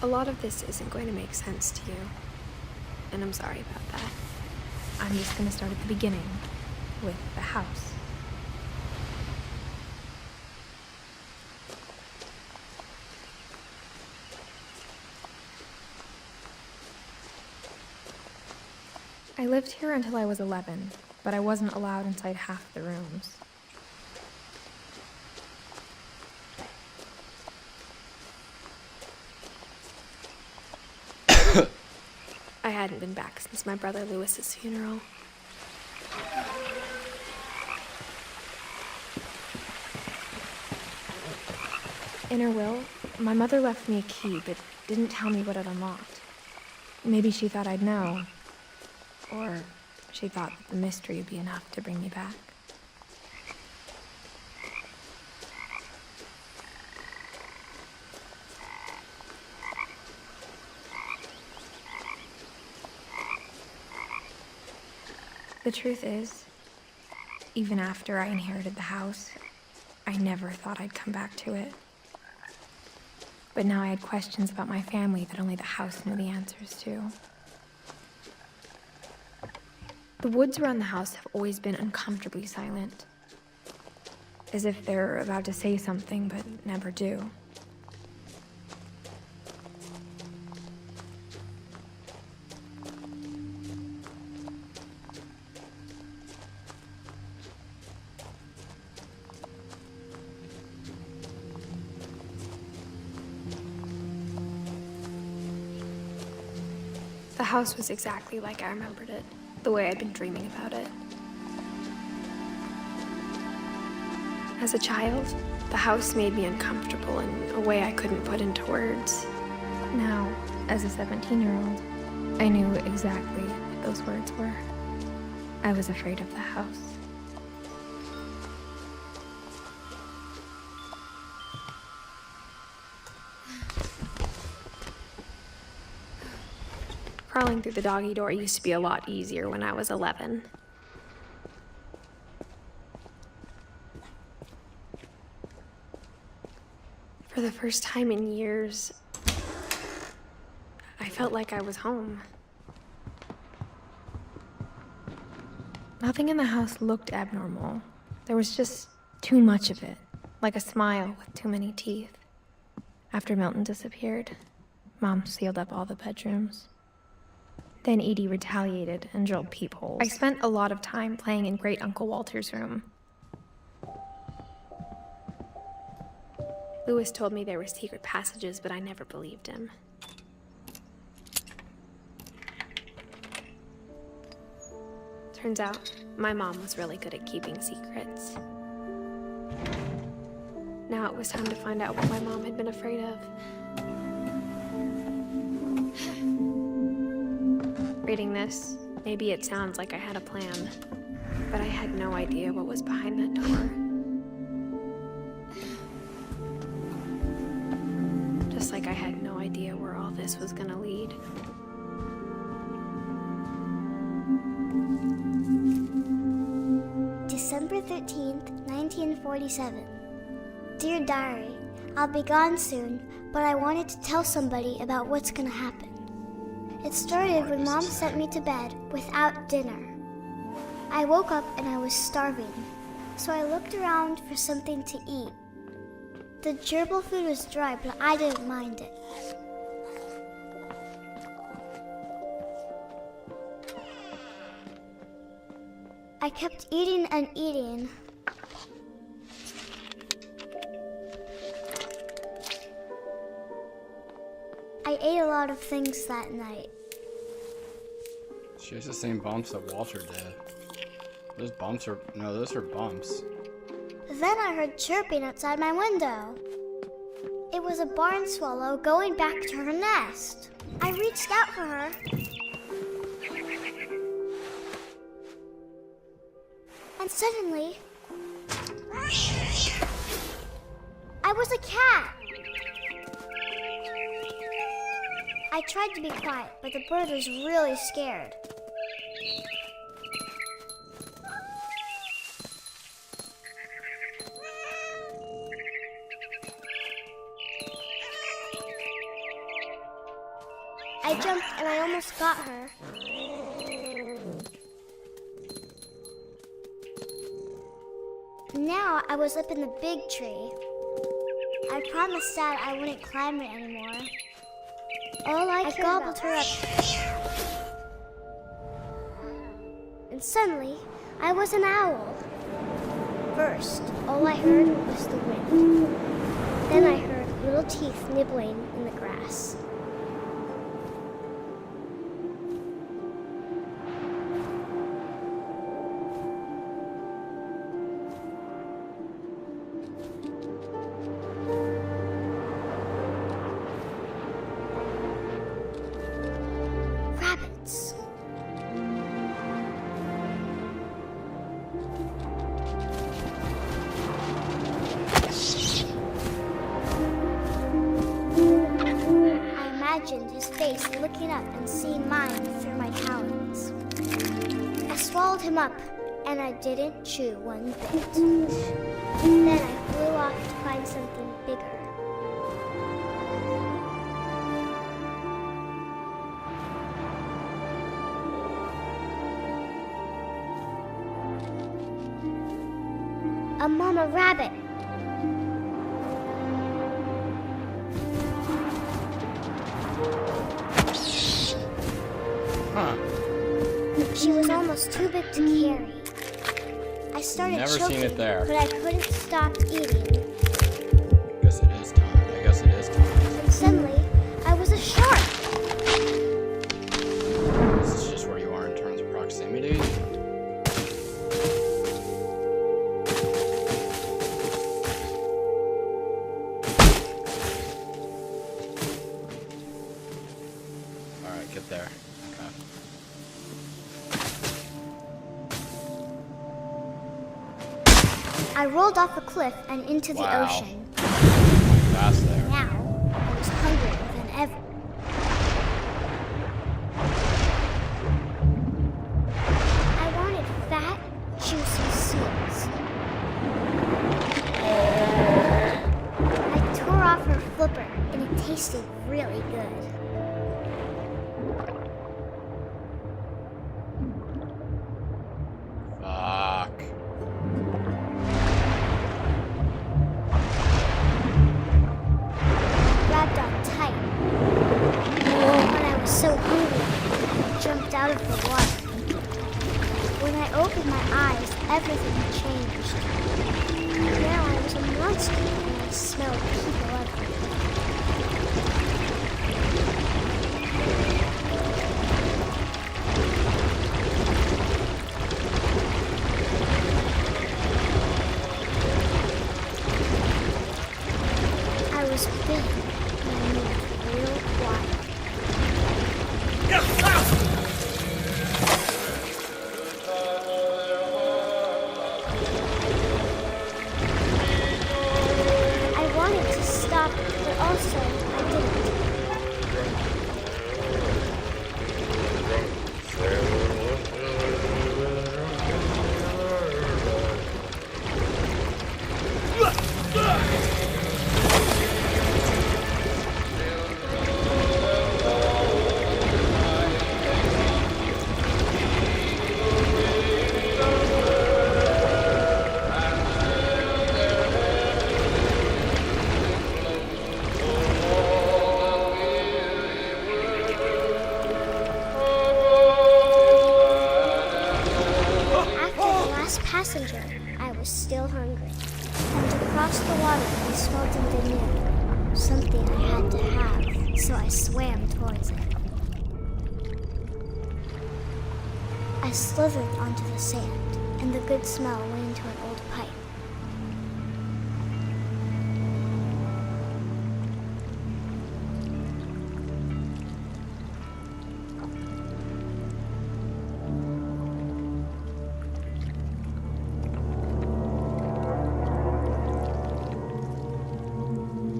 A lot of this isn't going to make sense to you, and I'm sorry about that. I'm just going to start at the beginning, with the house. I lived here until I was 11, but I wasn't allowed inside half the rooms. I hadn't been back since my brother Lewis's funeral. In her will, my mother left me a key, but didn't tell me what it unlocked. Maybe she thought I'd know. Or she thought that the mystery would be enough to bring me back. The truth is, even after I inherited the house, I never thought I'd come back to it. But now I had questions about my family that only the house knew the answers to. The woods around the house have always been uncomfortably silent, as if they're about to say something but never do. The house was exactly like I remembered it, the way I'd been dreaming about it. As a child, the house made me uncomfortable in a way I couldn't put into words. Now, as a 17-year-old, I knew exactly what those words were. I was afraid of the house. Crawling through the doggy door used to be a lot easier when I was 11. For the first time in years, I felt like I was home. Nothing in the house looked abnormal. There was just too much of it, like a smile with too many teeth. After Milton disappeared, Mom sealed up all the bedrooms. Then Edie retaliated and drilled peepholes. I spent a lot of time playing in Great Uncle Walter's room. Lewis told me there were secret passages, but I never believed him. Turns out, my mom was really good at keeping secrets. Now it was time to find out what my mom had been afraid of. Reading this, maybe it sounds like I had a plan, but I had no idea what was behind that door. Just like I had no idea where all this was gonna lead. December 13th, 1947. Dear Diary, I'll be gone soon, but I wanted to tell somebody about what's gonna happen. It started when Mom sent me to bed without dinner. I woke up and I was starving, so I looked around for something to eat. The gerbil food was dry, but I didn't mind it. I kept eating and eating. I ate a lot of things that night. She has the same bumps that Walter did. Those are bumps. Then I heard chirping outside my window. It was a barn swallow going back to her nest. I reached out for her. And suddenly, I was a cat. I tried to be quiet, but the bird was really scared. I jumped and I almost got her. Now I was up in the big tree. I promised Dad I wouldn't climb it anymore. I gobbled her up. And suddenly, I was an owl. First, all I heard was the wind. Then I heard little teeth nibbling in the grass. Rabbits. I imagined his face looking up and seeing mine through my talons. I swallowed him up, and I didn't chew one bit. Then I flew off to find something bigger. A mama rabbit. Huh. She was almost too big to carry. I started Never choking, seen it there. but I couldn't stop eating. Guess it is time. I guess it is time. And suddenly, I was a shark. This is just where you are in terms of proximity. Alright, get there. Okay. I rolled off a cliff and into the Wow. ocean. Fast there. Now, I was hungrier than ever. I wanted fat, juicy seals. I tore off her flipper, and it tasted really good. Fuck. Grabbed on tight. When I was so hungry, I jumped out of the water. When I opened my eyes, everything had changed. Now I was a monster, and I smelled people everywhere. I was big and I moved real quiet. I wanted to stop, but also I didn't. After the last passenger, I was still hungry. And across the water, I smelled something new. Something I had to have, so I swam towards it. I slithered onto the sand, and the good smell went into an old pipe.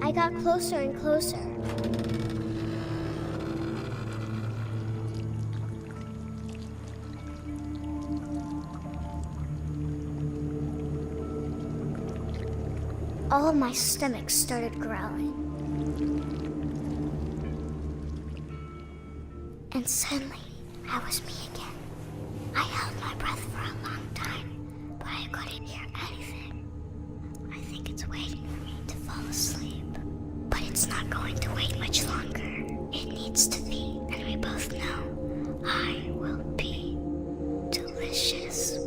I got closer and closer. All of my stomach started growling. And suddenly, I was me again. I held my breath for a long time, but I couldn't hear anything. I think it's waiting for me to fall asleep. But it's not going to wait much longer. It needs to be, and we both know I will be delicious.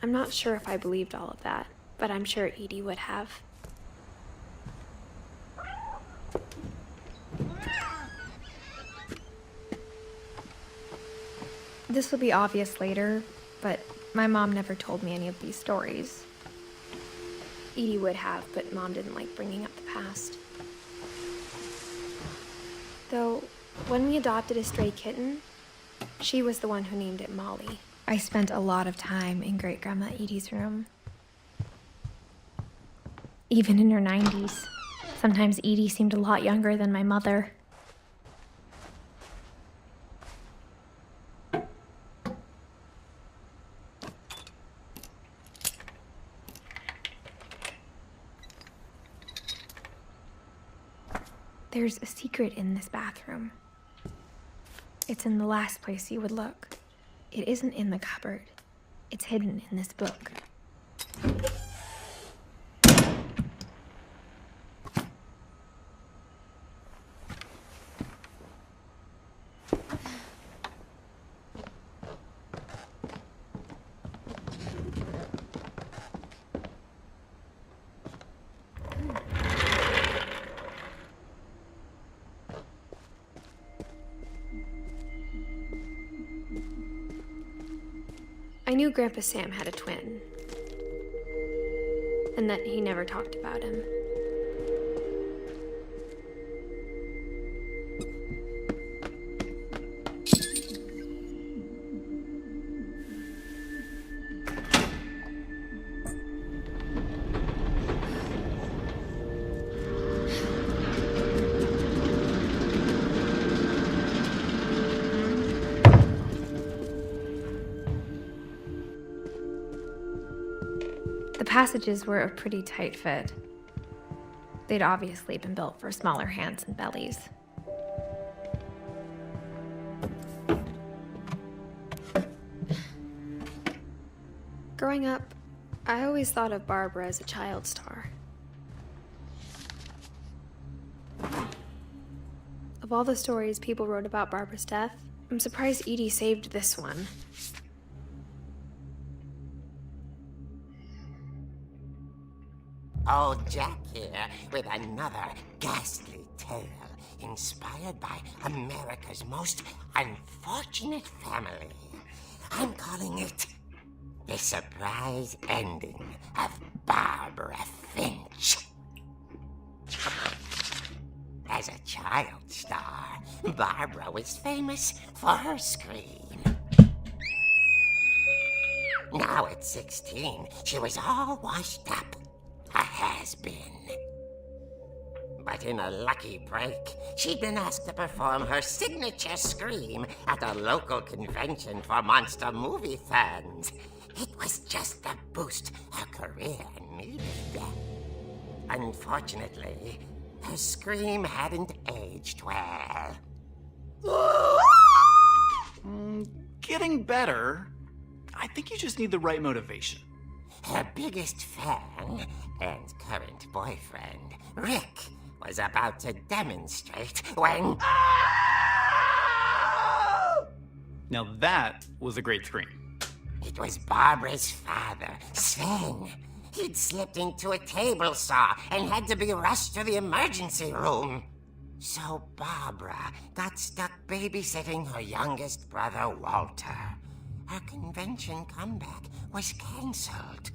I'm not sure if I believed all of that, but I'm sure Edie would have. This will be obvious later, but my mom never told me any of these stories. Edie would have, but Mom didn't like bringing up the past. Though, when we adopted a stray kitten, she was the one who named it Molly. I spent a lot of time in Great-Grandma Edie's room. Even in her 90s. Sometimes Edie seemed a lot younger than my mother. There's a secret in this bathroom. It's in the last place you would look. It isn't in the cupboard. It's hidden in this book. I knew Grandpa Sam had a twin, and that he never talked about him. The passages were a pretty tight fit. They'd obviously been built for smaller hands and bellies. Growing up, I always thought of Barbara as a child star. Of all the stories people wrote about Barbara's death, I'm surprised Edie saved this one. Old Jack here with another ghastly tale inspired by America's most unfortunate family. I'm calling it The Surprise Ending of Barbara Finch. As a child star, Barbara was famous for her scream. Now at 16, she was all washed up. A has-been. But in a lucky break, she'd been asked to perform her signature scream at a local convention for monster movie fans. It was just the boost her career needed. Unfortunately, her scream hadn't aged well. Getting better. I think you just need the right motivation. Her biggest fan and current boyfriend, Rick, was about to demonstrate when... Now that was a great scream. It was Barbara's father, Sven. He'd slipped into a table saw and had to be rushed to the emergency room. So Barbara got stuck babysitting her youngest brother, Walter. Her convention comeback was cancelled.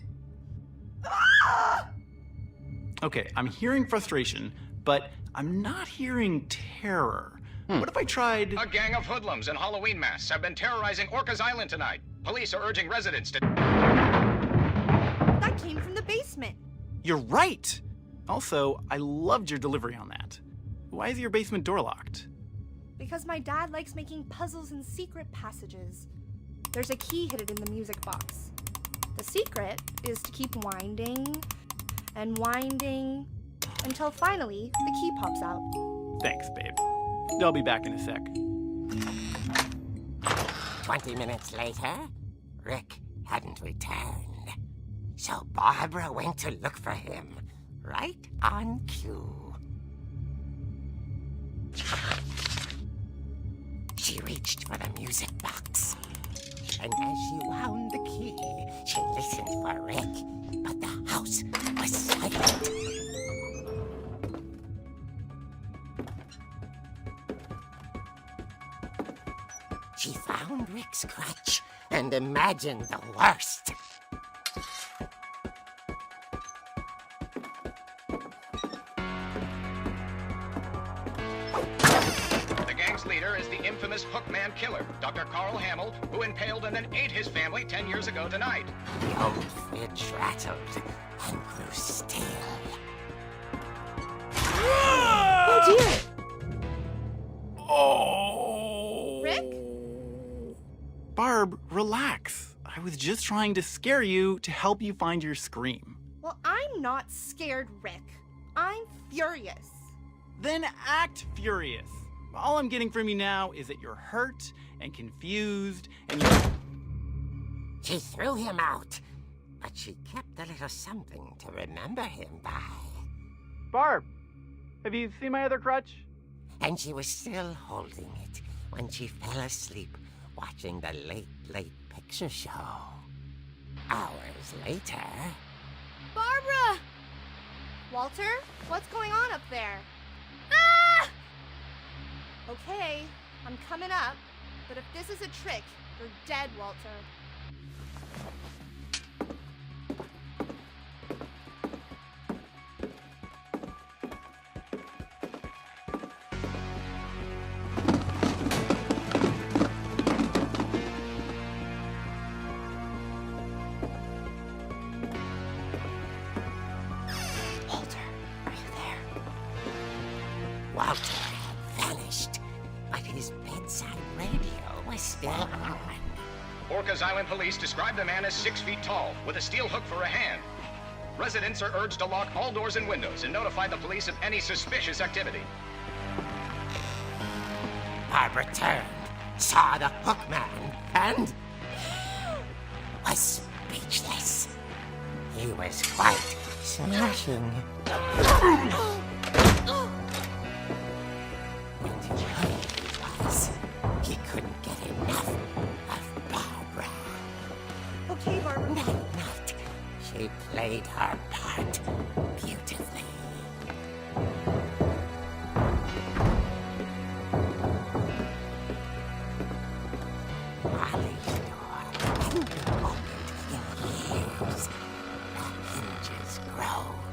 Okay, I'm hearing frustration, but I'm not hearing terror. What if I tried... A gang of hoodlums in Halloween masks have been terrorizing Orcas Island tonight. Police are urging residents to... That came from the basement. You're right! Also, I loved your delivery on that. Why is your basement door locked? Because my dad likes making puzzles and secret passages. There's a key hidden in the music box. The secret is to keep winding and winding until finally the key pops out. Thanks, babe. I'll be back in a sec. 20 minutes later, Rick hadn't returned. So Barbara went to look for him, right on cue. She reached for the music box, and as she wound the key, she listened for Rick, but the house was silent. She found Rick's crutch and imagined the worst. The gang's leader is the infamous Hookman killer, Dr. Carl Hamill, who impaled and then ate his family 10 years ago tonight. The old Finch rattled and grew still. Oh dear! Oh! Rick? Barb, relax. I was just trying to scare you to help you find your scream. Well, I'm not scared, Rick. I'm furious. Then act furious. All I'm getting from you now is that you're hurt and confused and you're... She threw him out, but she kept a little something to remember him by. Barb, have you seen my other crutch? And she was still holding it when she fell asleep watching the late picture show. Hours later... Barbara! Walter, what's going on up there? Ah! Okay, I'm coming up, but if this is a trick, you're dead, Walter. Walter, are you there? Walter had vanished, but his bedside radio was still on. Orcas Island police describe the man as 6 feet tall, with a steel hook for a hand. Residents are urged to lock all doors and windows and notify the police of any suspicious activity. Barbara turned, saw the Hookman, and was speechless. He was quite smashing. And he was. He couldn't get enough of Barbara. Okay, Barbara. Not. She played her part beautifully. Molly's door hadn't been opened in years. The hinges groaned.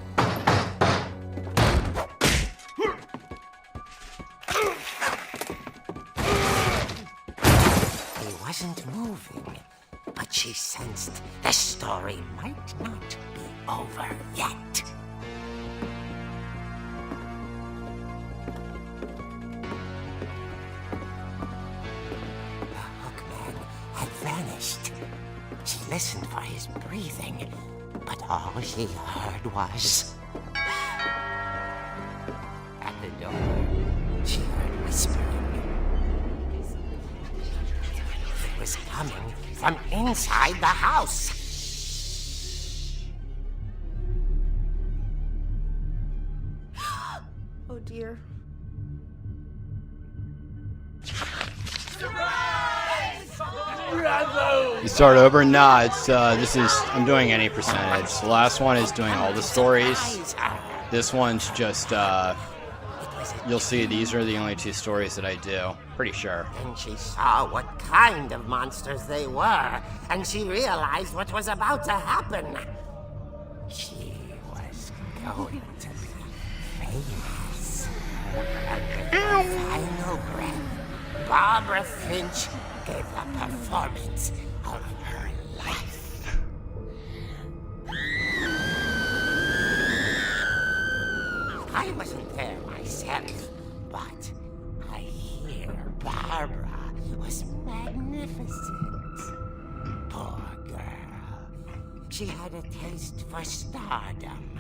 He wasn't moving, but she sensed the story might not be over yet. The Hookman had vanished. She listened for his breathing, but all she heard was... At the door, she heard whispering. It was coming from inside the house. Oh dear. You start over? Nah, it's I'm doing any percentage. The last one is doing all the stories. This one's just you'll see these are the only 2 stories that I do. Pretty sure. And she saw what kind of monsters they were, and she realized what was about to happen. She was going to be famous. And with her final breath, Barbara Finch gave the performance of her life. I wasn't there myself, but I hear Barbara was magnificent. Poor girl. She had a taste for stardom.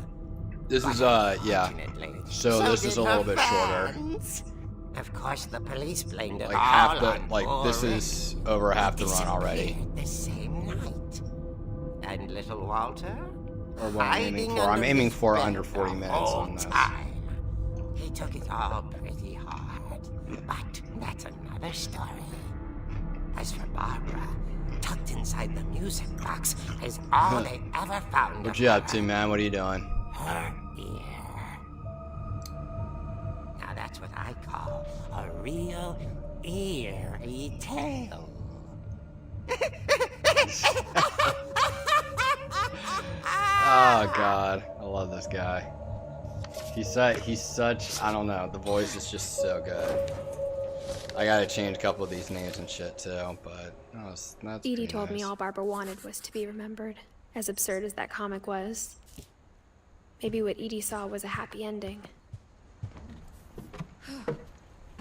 This is, yeah. Unfortunately, So this is did a little her bit shorter. friends. Of course, the police blamed it Like all half the, on like this Boris. is over half the run already. Disappeared the same night. And little Walter? Or what I'm aiming Hiding for. I'm under aiming his for bed under 40 the minutes whole on this. time. He took it all pretty hard. But that's another story. As for Barbara, tucked inside the music box is all they ever found What of you up her. to, man? What are you doing? Her ear. Now that's what I call a real eerie tale. Oh god, I love this guy. He's such, I don't know, the voice is just so good. I gotta change a couple of these names and shit too, but that's Edie pretty told me nice. all Barbara wanted was to be remembered, as absurd as that comic was. Maybe what Edie saw was a happy ending.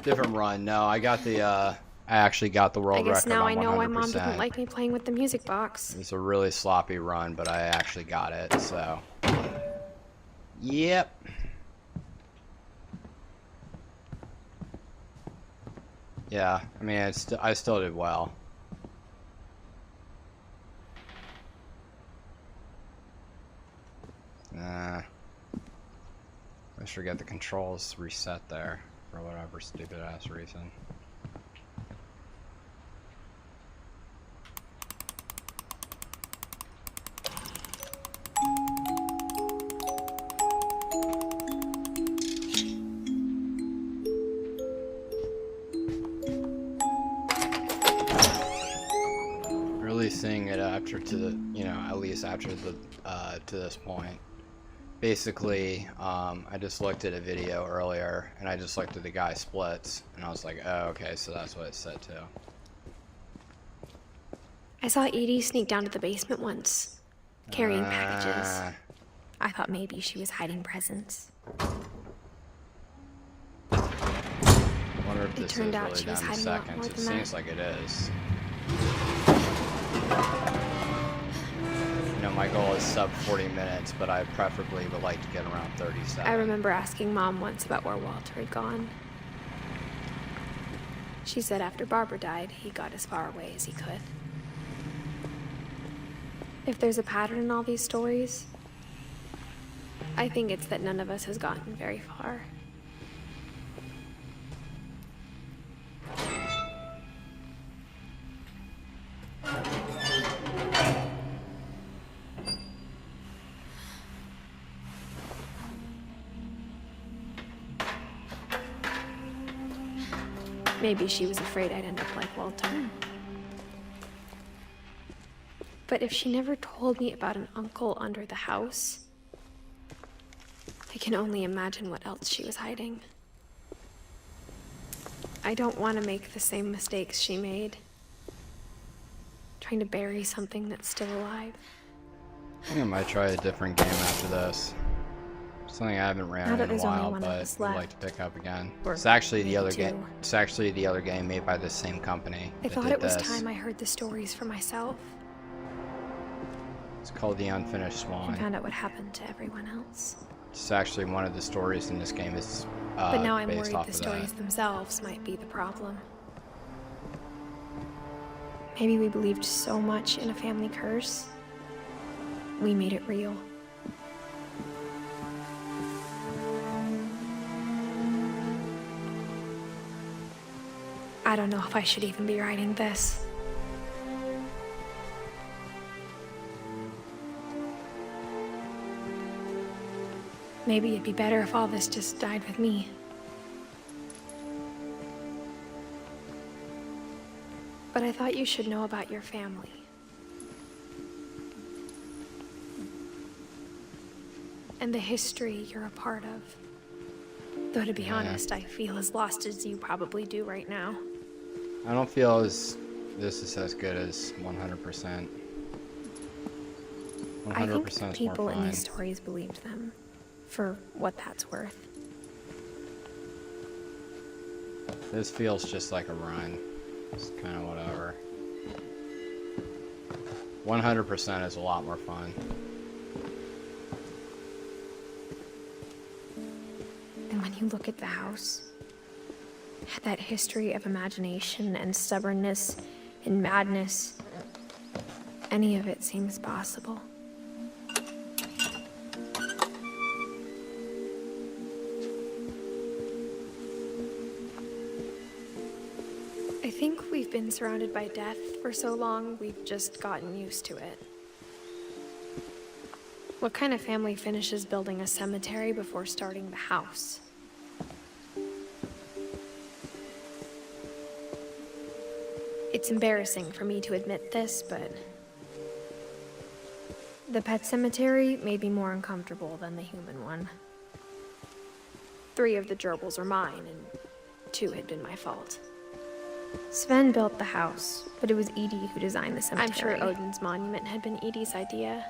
Different run. No, I got the, I actually got the world I guess record now on I know why Mom 100%. didn't like me playing with the music box. It's a really sloppy run, but I actually got it, so. Yep. Yeah, I mean, I still did well. I forget the controls reset there for whatever stupid ass reason. Really seeing it after to the, you know, at least after the, to this point. Basically, I just looked at a video earlier, and I just looked at the guy splits, and I was like, oh, okay, so that's what it's set to. I saw Edie sneak down to the basement once, carrying packages. I thought maybe she was hiding presents. I wonder if It this is turned out really she was down to hiding a lot seconds. more It than seems that. like it is. You know, my goal is sub 40 minutes, but I preferably would like to get around 37. I remember asking Mom once about where Walter had gone. She said after Barbara died, he got as far away as he could. If there's a pattern in all these stories, I think it's that none of us has gotten very far. Maybe she was afraid I'd end up like Walter. But if she never told me about an uncle under the house, I can only imagine what else she was hiding. I don't want to make the same mistakes she made, trying to bury something that's still alive. I think I might try a different game after this. Something I haven't ran Now that in a there's only while, one of but us would like left. to pick up again. Or It's actually the maybe other two. game. It's actually the other game made by the same company. I that thought did it was this. time I heard the stories for myself It's called The Unfinished and Swan. found out what happened to everyone else. It's actually one of the stories in this game is But now I'm based worried off the of stories that. themselves might be the problem. Maybe we believed so much in a family curse, we made it real. I don't know if I should even be writing this. Maybe it'd be better if all this just died with me. But I thought you should know about your family. And the history you're a part of. Though to be honest, I feel as lost as you probably do right now. I don't feel as this is as good as 100%. 100% I think is the more people in fun. these stories believed them, for what that's worth. This feels just like a run. It's kind of whatever. 100% is a lot more fun. And when you look at the house, that history of imagination and stubbornness and madness, any of it seems possible. I think we've been surrounded by death for so long, we've just gotten used to it. What kind of family finishes building a cemetery before starting the house? It's embarrassing for me to admit this, but the pet cemetery made me more uncomfortable than the human one. 3 of the gerbils are mine, and 2 had been my fault. Sven built the house, but it was Edie who designed the cemetery. I'm sure Odin's monument had been Edie's idea.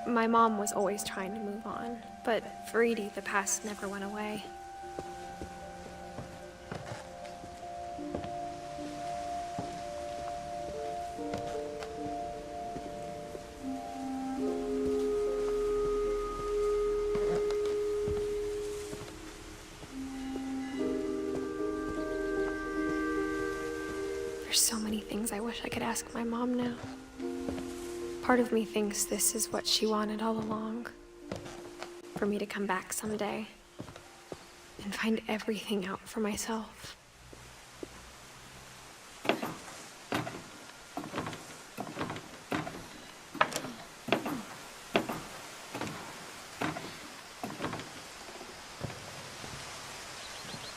My mom was always trying to move on, but for Edie, the past never went away. There's so many things I wish I could ask my mom now. Part of me thinks this is what she wanted all along. For me to come back someday and find everything out for myself.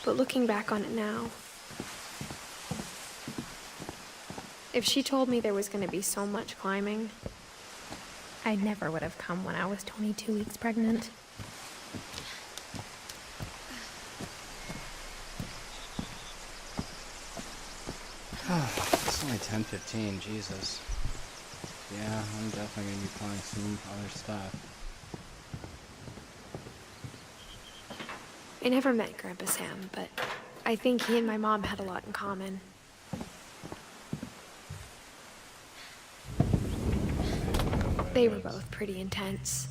But looking back on it now, if she told me there was going to be so much climbing, I never would have come when I was 22 weeks pregnant. It's only 10:15, Jesus. Yeah, I'm definitely going to be playing some other stuff. I never met Grandpa Sam, but I think he and my mom had a lot in common. They were both pretty intense.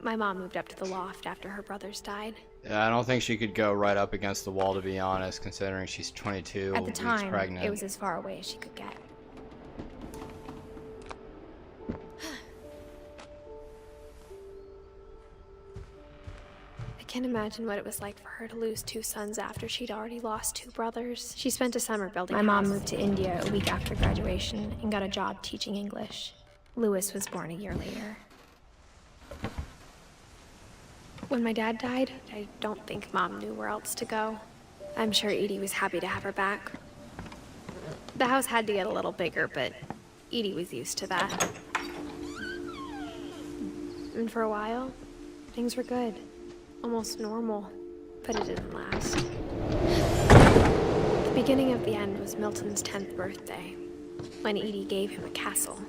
My mom moved up to the loft after her brothers died. Yeah, I don't think she could go right up against the wall, to be honest, considering she's 22 At the weeks time, pregnant. it was as far away as she could get. I can't imagine what it was like for her to lose 2 sons after she'd already lost 2 brothers. She spent a summer building. My mom moved to India a week after graduation and got a job teaching English. Louis was born a year later. When my dad died, I don't think Mom knew where else to go. I'm sure Edie was happy to have her back. The house had to get a little bigger, but Edie was used to that. And for a while, things were good. Almost normal, but it didn't last. The beginning of the end was Milton's 10th birthday, when Edie gave him a castle.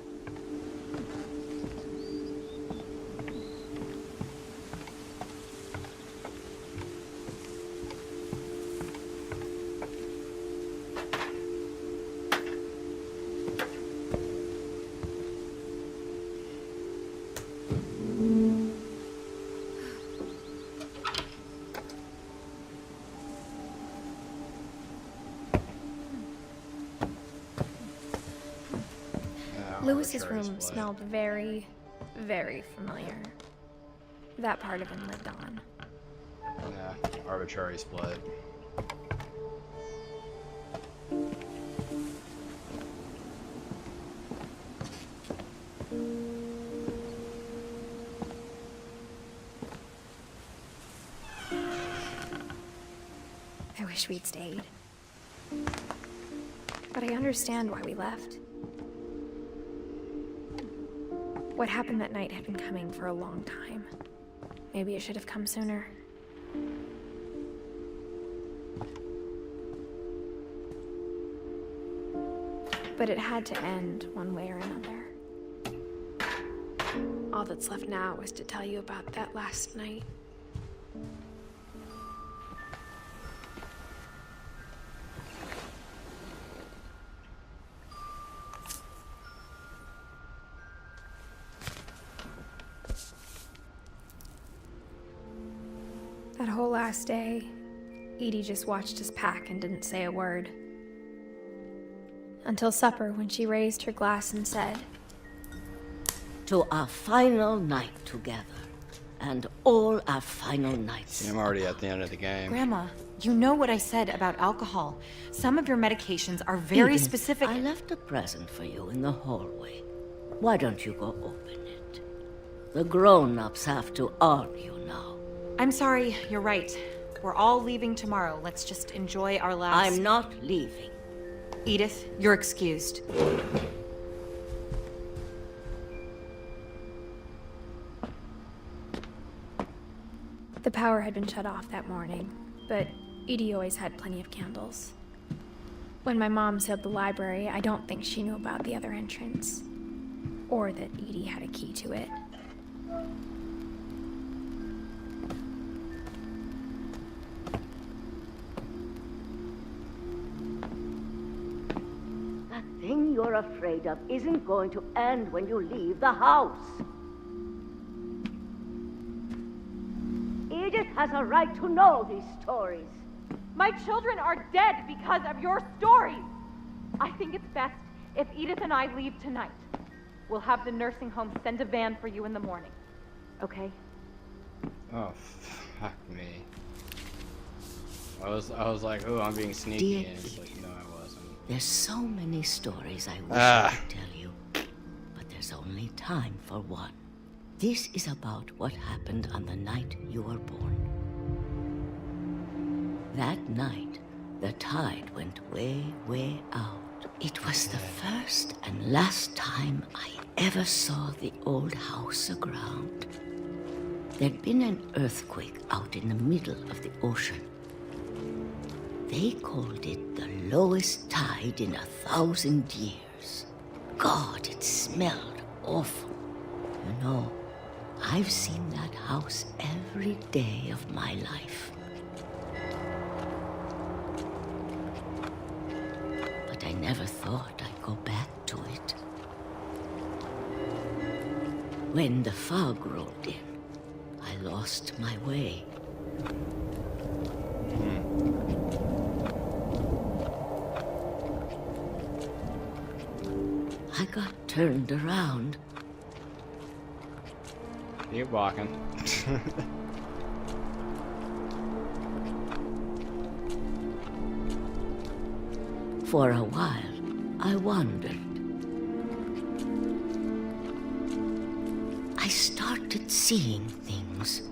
Lewis's room smelled very, very familiar. That part of him lived on. Yeah, arbitrary split. wish we'd stayed. But I understand why we left. What happened that night had been coming for a long time. Maybe it should have come sooner. But it had to end one way or another. All that's left now is to tell you about that last night. That whole last day, Edie just watched us pack and didn't say a word. Until supper, when she raised her glass and said, "To our final night together, and all our final nights." I'm already at the end of the game. Grandma, you know what I said about alcohol. Some of your medications are very Edith, specific. I left a present for you in the hallway. Why don't you go open it? The grown-ups have to argue now. I'm sorry, you're right. We're all leaving tomorrow. Let's just enjoy our last... I'm not leaving. Edith, you're excused. the power had been shut off that morning, but Edie always had plenty of candles. When my mom sealed the library, I don't think she knew about the other entrance, or that Edie had a key to it. That thing you're afraid of isn't going to end when you leave the house. Edith has a right to know these stories. My children are dead because of your stories. I think it's best if Edith and I leave tonight. We'll have the nursing home send a van for you in the morning. Okay? Oh, fuck me. I was like, oh, I'm being sneaky, Dear and it's like, no, I wasn't. There's so many stories I wish I could tell you, but there's only time for one. This is about what happened on the night you were born. That night, the tide went way, way out. It was the first and last time I ever saw the old house aground. There'd been an earthquake out in the middle of the ocean. They called it the lowest tide in 1,000 years. God, it smelled awful. You know, I've seen that house every day of my life. But I never thought I'd go back to it. When the fog rolled in, I lost my way. I got turned around. Keep walking. For a while, I wandered. I started seeing things.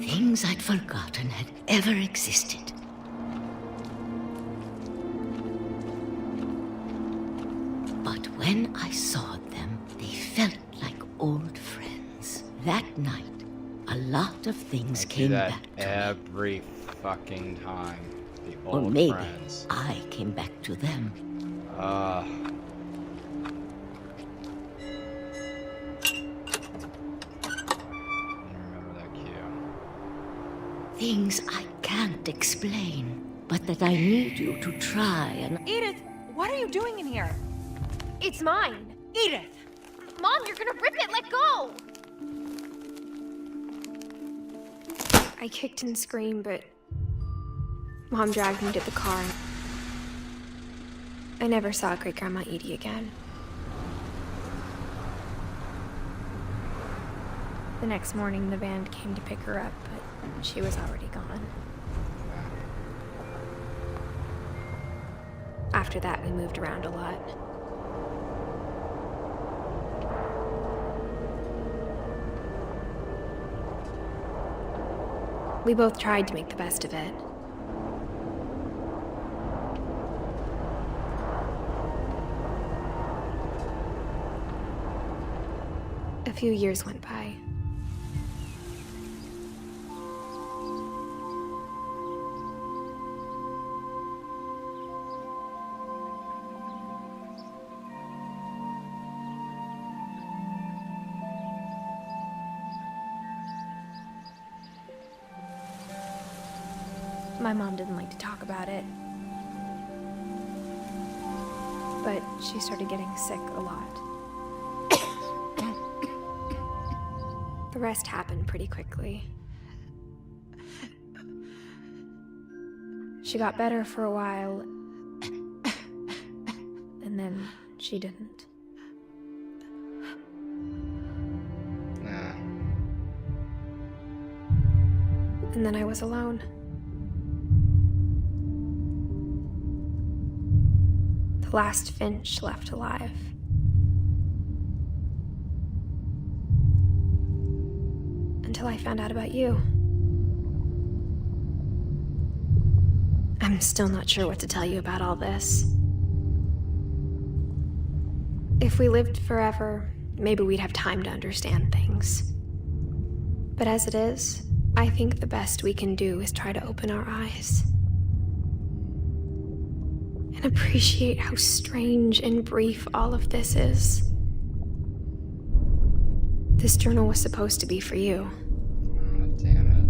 Things I'd forgotten had ever existed. But when I saw them, they felt like old friends. That night, a lot of things came back to me. Every fucking time. The Or old maybe friends. I came back to them. Remember that cue. Things I can't explain, but that I need you to try and... Edith, what are you doing in here? It's mine! Edith! Mom, you're gonna rip it! Let go! I kicked and screamed, but Mom dragged me to the car. I never saw Great-Grandma Edie again. The next morning, the van came to pick her up, but she was already gone. After that, we moved around a lot. We both tried to make the best of it. A few years went by. My mom didn't like to talk about it, but she started getting sick a lot. The rest happened pretty quickly. She got better for a while, and then she didn't. Nah. And then I was alone. The last Finch left alive. Until I found out about you. I'm still not sure what to tell you about all this. If we lived forever, maybe we'd have time to understand things. But as it is, I think the best we can do is try to open our eyes. And appreciate how strange and brief all of this is. This journal was supposed to be for you. Oh, damn it.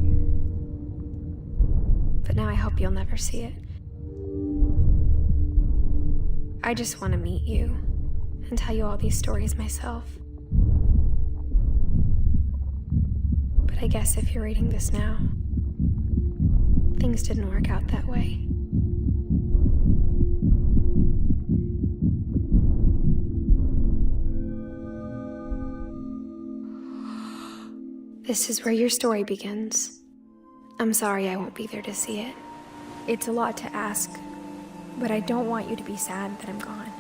But now I hope you'll never see it. I just want to meet you and tell you all these stories myself. But I guess if you're reading this now, things didn't work out that way. This is where your story begins. I'm sorry I won't be there to see it. It's a lot to ask, but I don't want you to be sad that I'm gone.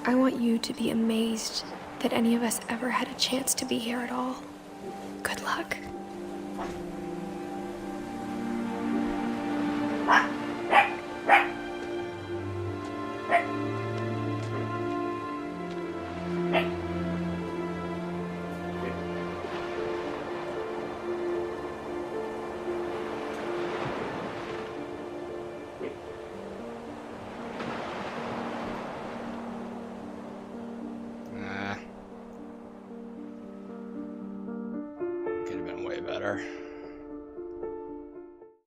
I want you to be amazed that any of us ever had a chance to be here at all. Good luck.